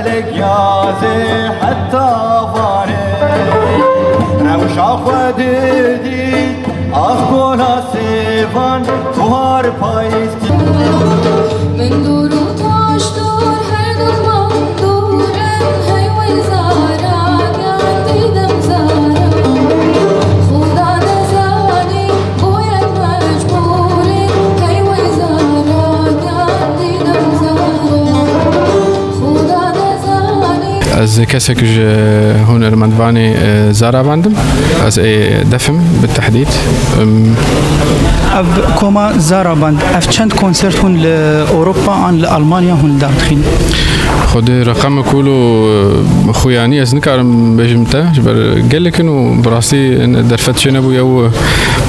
لك يازي حتى فاني روش خوددي أخونا سيفان توهار پایستی من دور و تاش دور هر دمان دورم هی وی زارا گردیدم زارا خدا نزانی باید مجبوری هی وی زارا گردیدم زارا خدا نزانی از کسی که هنرمندوانی زارا باندم از دفم بالتحديد اف كوما زارا باند اف چند كونسرت هون لأوروبا عن لألمانيا هون داخلين خود رقم كله خوياني از نكارم بجمته جبر قال لك انه براسي درفت شنبو يو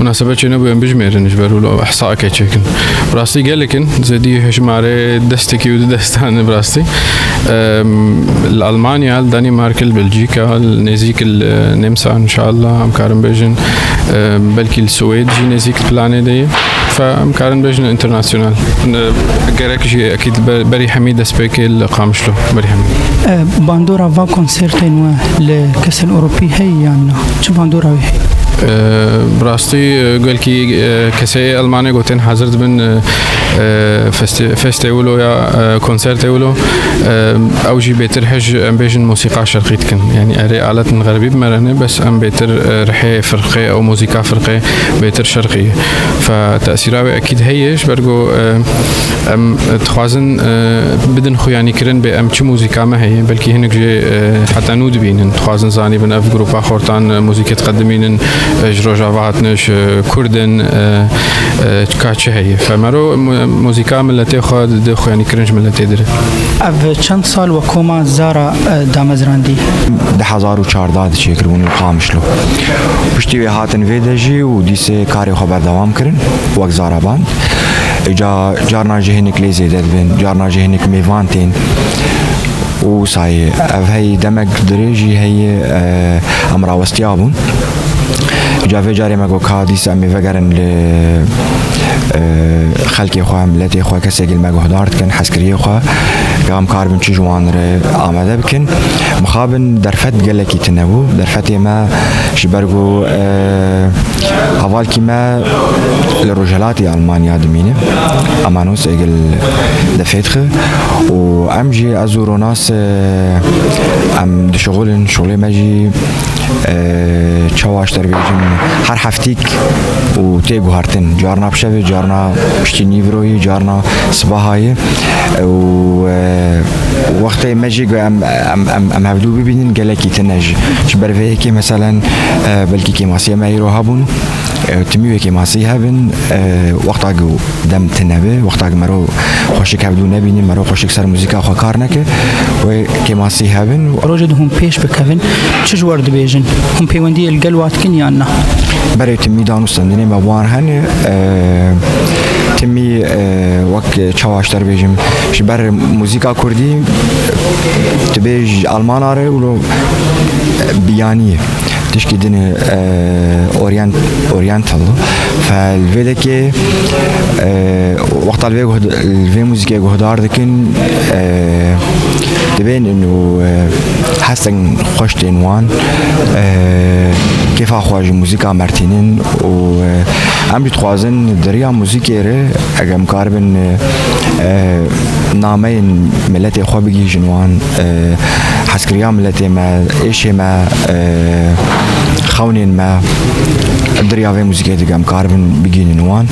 مناسبات شنبو يم بجمير جبر له احصاء كيتشكن براسي قال لك زدي هشماري دستكي ودستان براسي الالمانيا الدنمارك بلجيكا النيزيك النمسا ان شاء الله مكارم بيجن بلكي السويد جي نيزيك بلاني دي فمكارن بيجن انترناسيونال قالك شي اكيد بري حميد سبيكي القامشلو بري حميد باندورا فا كونسرتين لكأس الأوروبي هي يعني شو باندورا هي براستي قال كي كسي ألمانيا قلتين حضرت من فيستيولو يا كونسرت يولو أو جي بيتر حج أم بيجن موسيقى شرقية كن يعني أري آلات من غربي بمرنة بس أم بيتر رحي فرقي أو موسيقى فرقي بيتر شرقية فتأثيرها أكيد هيش برجو أم تخازن بدن خو يعني كرن بأم شو موسيقى ما هي بلكي هناك جي حتى نود بين تخازن زاني بن أف جروب خورتان موسيقى تقدمين جروجا واتنش كردن كاتش هي فمرو موسيقى ملتي خاد دخو يعني كرنج ملتي در اف چند سال وكوما زارا دامزراندي 2014 شكرون قامشلو پشتی هاتن ویدجی و دیسه کاری خبر دوام کرن وقت زارا باند جارنا جهنك ليزي دادبن جارنا جهنك ميفانتين وصاي اف هي دمج دريجي هي امرا وستيابون جافي جاري ماكو كاديس امي فقرن ل خلقي خو ملتي خو كسجل ماكو هدارت كان حسكريه خو قام كاربن شي جوان آماده بكن مخابن درفت قالك يتنبو درفتي ما شبرقو حوال كيما الرجالاتي ألمانيا دمينه أمانوس إجل دفتخ وأمجي أزورو ناس أم دشغلن شغلي ماجي چواش تربیجن هر هفتیک و تیگو هرتن جارنا بشوی جارنا پشتی نیوروی جارنا صباحی و وقتی مجیگو ام هفدو ببینن گلکی تنج شبروه که مثلا بلکی که ماسی مایرو هبون تمیوه که ماسی هبن وقتا جو دم تنبه وقتا مرو خوشک هفدو نبینن مرو خوشک سر موزیکا خو کار نکه و که ماسی هبن روجد هم پیش بکوین چه ورد بیجن هم پیوندی القلوات کن یا نه برای تمی دانستندنی مبوان هن تمی وقت چواشتر بیجم شبر موزیکا کردی تبیج آلمان آره ولو بیانیه تشكي دين اورينتال فالفيدا كي وقت الفي موزيكا جهدار دكن تبين انه حسن خوش دينوان كيف اخواج موزيكا مارتينين و عم بتخوازن دريا موزيكيره اگم كاربن نامين ملتي خو بيجي جنوان حسكريا ملتي ما ايش ما خونين ما دريا في موزيكا دگم كاربن بيجي جنوان